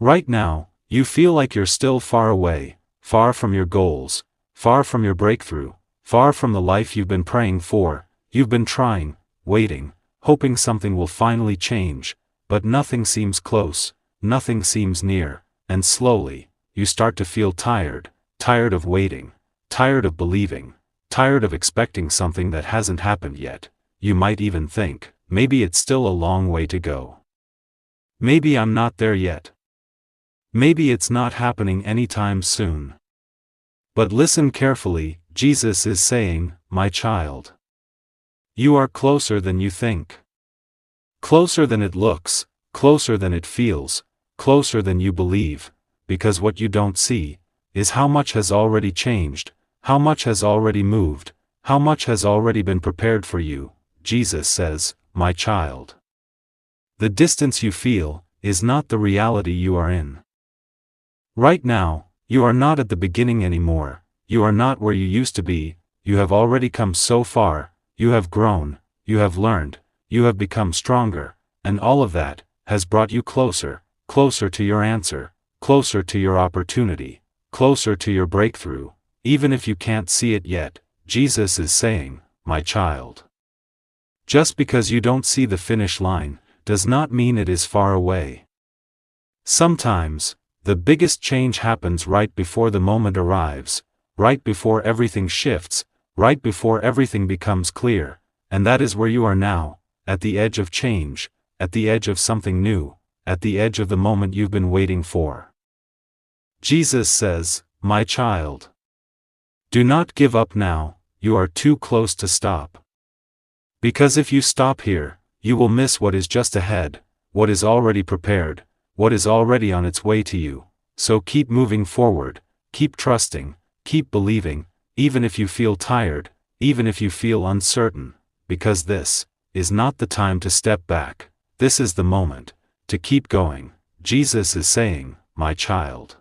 Right now, you feel like you're still far away, far from your goals, far from your breakthrough, far from the life you've been praying for. You've been trying, waiting, hoping something will finally change, but nothing seems close, nothing seems near, and slowly, you start to feel tired, tired of waiting, tired of believing, tired of expecting something that hasn't happened yet. You might even think, maybe it's still a long way to go. Maybe I'm not there yet. Maybe it's not happening anytime soon. But listen carefully, Jesus is saying, my child. You are closer than you think. Closer than it looks, closer than it feels, closer than you believe, because what you don't see is how much has already changed, how much has already moved, how much has already been prepared for you. Jesus says, my child. The distance you feel is not the reality you are in. Right now, you are not at the beginning anymore. You are not where you used to be. You have already come so far. You have grown, you have learned, you have become stronger, and all of that has brought you closer, closer to your answer, closer to your opportunity, closer to your breakthrough. Even if you can't see it yet, Jesus is saying, my child. Just because you don't see the finish line does not mean it is far away. Sometimes, the biggest change happens right before the moment arrives, right before everything shifts, right before everything becomes clear, and that is where you are now, at the edge of change, at the edge of something new, at the edge of the moment you've been waiting for. Jesus says, my child. Do not give up now, you are too close to stop. Because if you stop here, you will miss what is just ahead, what is already prepared, what is already on its way to you. So keep moving forward, keep trusting, keep believing, even if you feel tired, even if you feel uncertain, because this is not the time to step back. This is the moment to keep going. Jesus is saying, my child.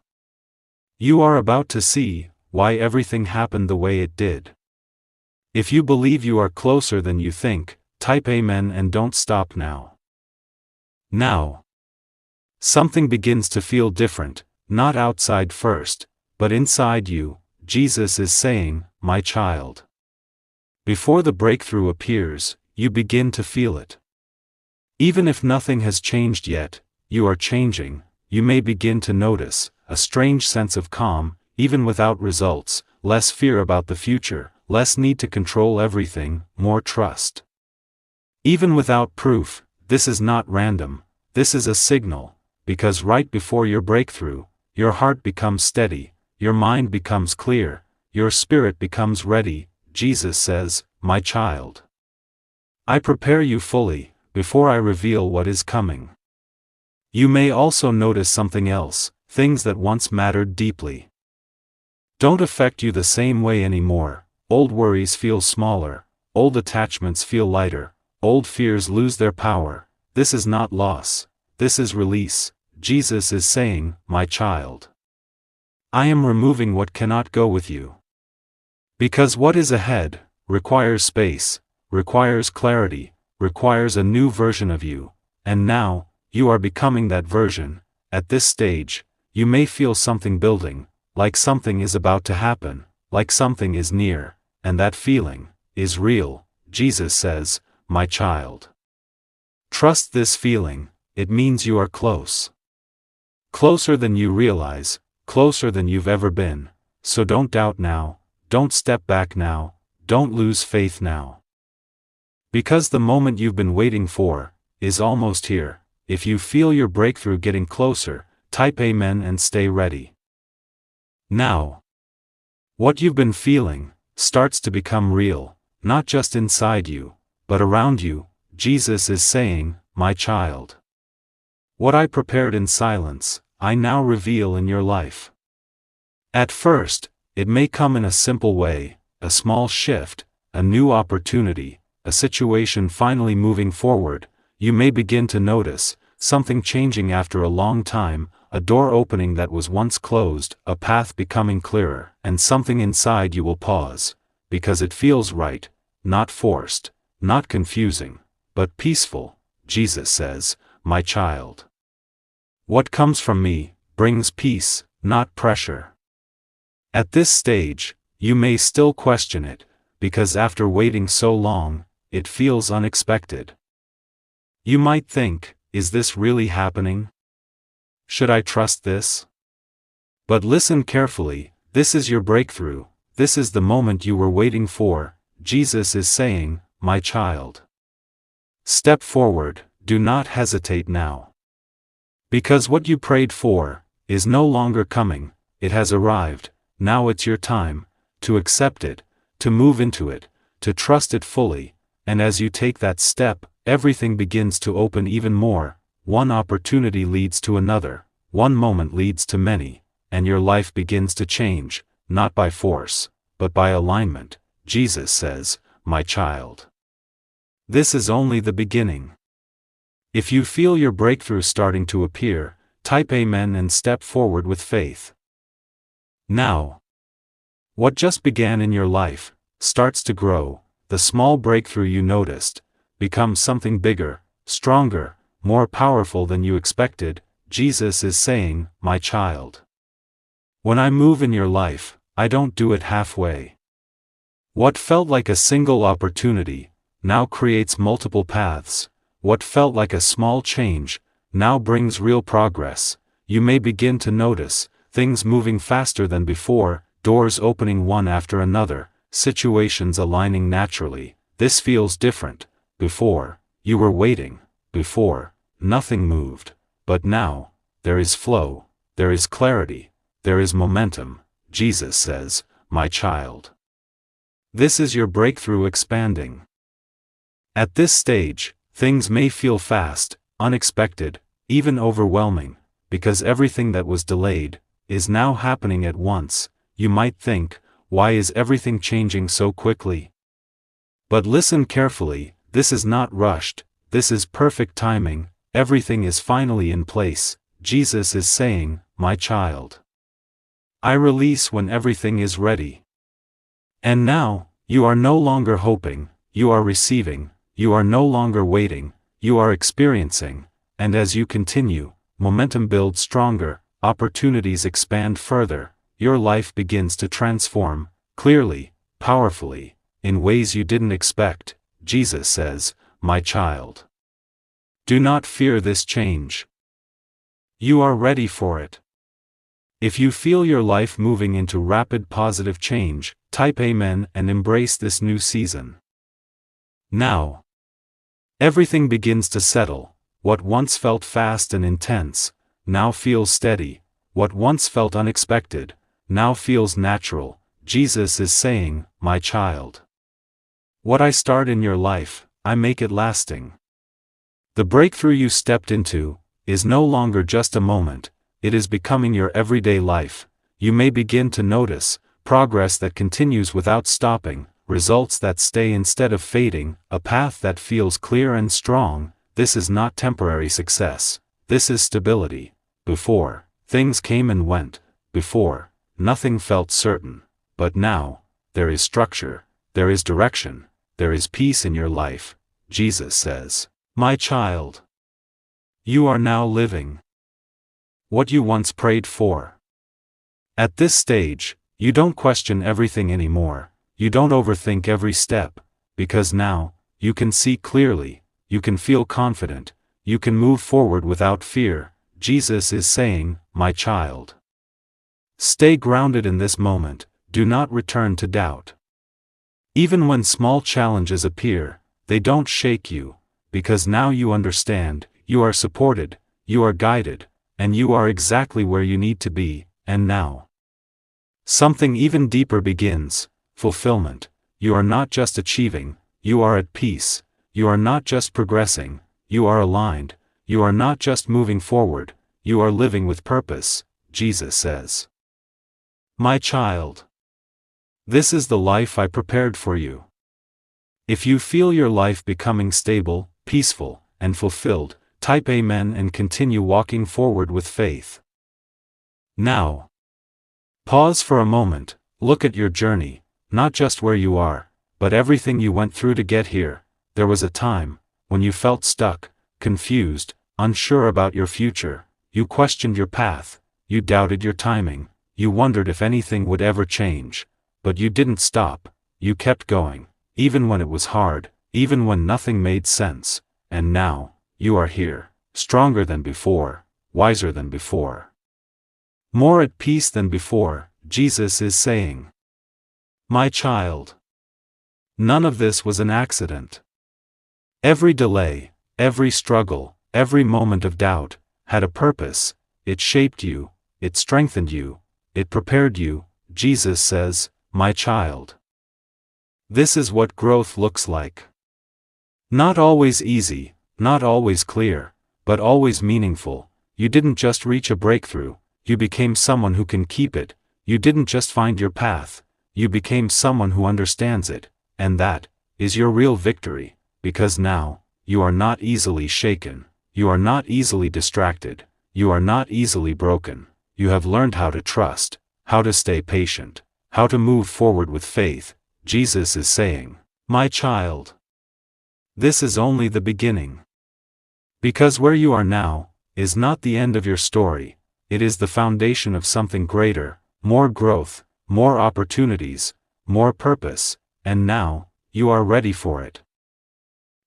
You are about to see why everything happened the way it did. If you believe you are closer than you think, type Amen and don't stop now. Now. Something begins to feel different, not outside first, but inside you. Jesus is saying, my child. Before the breakthrough appears, you begin to feel it. Even if nothing has changed yet, you are changing. You may begin to notice a strange sense of calm, even without results, less fear about the future, less need to control everything, more trust. Even without proof, this is not random, this is a signal, because right before your breakthrough, your heart becomes steady, your mind becomes clear, your spirit becomes ready. Jesus says, my child. I prepare you fully, before I reveal what is coming. You may also notice something else, things that once mattered deeply don't affect you the same way anymore. Old worries feel smaller, old attachments feel lighter, old fears lose their power. This is not loss, this is release. Jesus is saying, my child. I am removing what cannot go with you. Because what is ahead requires space, requires clarity, requires a new version of you, and now, you are becoming that version. At this stage, you may feel something building, like something is about to happen, like something is near, and that feeling is real. Jesus says, my child. Trust this feeling, it means you are close. Closer than you realize, closer than you've ever been. So don't doubt now, don't step back now, don't lose faith now. Because the moment you've been waiting for is almost here. If you feel your breakthrough getting closer, type Amen and stay ready. Now, what you've been feeling starts to become real, not just inside you, but around you. Jesus is saying, my child. What I prepared in silence, I now reveal in your life. At first, it may come in a simple way, a small shift, a new opportunity, a situation finally moving forward. You may begin to notice something changing after a long time, a door opening that was once closed, a path becoming clearer, and something inside you will pause, because it feels right, not forced, not confusing, but peaceful. Jesus says, my child. What comes from me brings peace, not pressure. At this stage, you may still question it, because after waiting so long, it feels unexpected. You might think, is this really happening? Should I trust this? But listen carefully, this is your breakthrough, this is the moment you were waiting for. Jesus is saying, my child. Step forward, do not hesitate now. Because what you prayed for is no longer coming, it has arrived. Now it's your time to accept it, to move into it, to trust it fully, and as you take that step, everything begins to open even more. One opportunity leads to another, one moment leads to many, and your life begins to change, not by force, but by alignment. Jesus says, my child. This is only the beginning. If you feel your breakthrough starting to appear, type Amen and step forward with faith. Now, what just began in your life starts to grow. The small breakthrough you noticed becomes something bigger, stronger, more powerful than you expected. Jesus is saying, my child. When I move in your life, I don't do it halfway. What felt like a single opportunity now creates multiple paths. What felt like a small change now brings real progress. You may begin to notice things moving faster than before, doors opening one after another, situations aligning naturally. This feels different. Before, you were waiting. Before, nothing moved. But now, there is flow, there is clarity, there is momentum. Jesus says, my child. This is your breakthrough expanding. At this stage, things may feel fast, unexpected, even overwhelming, because everything that was delayed is now happening at once. You might think, why is everything changing so quickly? But listen carefully, this is not rushed, this is perfect timing, everything is finally in place. Jesus is saying, my child. I release when everything is ready. And now, you are no longer hoping, you are receiving, you are no longer waiting, you are experiencing, and as you continue, momentum builds stronger, opportunities expand further, your life begins to transform, clearly, powerfully, in ways you didn't expect. Jesus says, my child. Do not fear this change. You are ready for it. If you feel your life moving into rapid positive change, type Amen and embrace this new season. Now, everything begins to settle. What once felt fast and intense, now feels steady. What once felt unexpected, now feels natural. Jesus is saying, my child. What I start in your life, I make it lasting. The breakthrough you stepped into is no longer just a moment, it is becoming your everyday life. You may begin to notice progress that continues without stopping, results that stay instead of fading, a path that feels clear and strong. This is not temporary success, this is stability. Before, things came and went. Before, nothing felt certain. But now, there is structure, there is direction, there is peace in your life. Jesus says, my child. You are now living what you once prayed for. At this stage, you don't question everything anymore, you don't overthink every step, because now, you can see clearly, you can feel confident, you can move forward without fear. Jesus is saying, my child. Stay grounded in this moment, do not return to doubt. Even when small challenges appear, they don't shake you, because now you understand, you are supported, you are guided, and you are exactly where you need to be. And now, something even deeper begins, fulfillment. You are not just achieving, you are at peace, you are not just progressing, you are aligned, you are not just moving forward, you are living with purpose. Jesus says, my child. This is the life I prepared for you. If you feel your life becoming stable, peaceful, and fulfilled, type Amen and continue walking forward with faith. Now, pause for a moment, look at your journey, not just where you are, but everything you went through to get here. There was a time when you felt stuck, confused, unsure about your future. You questioned your path, you doubted your timing, you wondered if anything would ever change. But you didn't stop, you kept going, even when it was hard, even when nothing made sense. And now, you are here, stronger than before, wiser than before, more at peace than before. Jesus is saying, my child, none of this was an accident. Every delay, every struggle, every moment of doubt, had a purpose. It shaped you, it strengthened you, it prepared you. Jesus says, my child. This is what growth looks like. Not always easy, not always clear, but always meaningful. You didn't just reach a breakthrough, you became someone who can keep it. You didn't just find your path, you became someone who understands it. And that is your real victory, because now, you are not easily shaken, you are not easily distracted, you are not easily broken. You have learned how to trust, how to stay patient, how to move forward with faith. Jesus is saying, my child, this is only the beginning. Because where you are now is not the end of your story, it is the foundation of something greater, more growth, more opportunities, more purpose, and now, you are ready for it.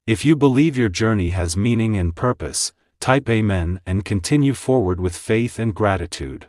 If you believe your journey has meaning and purpose, type Amen and continue forward with faith and gratitude.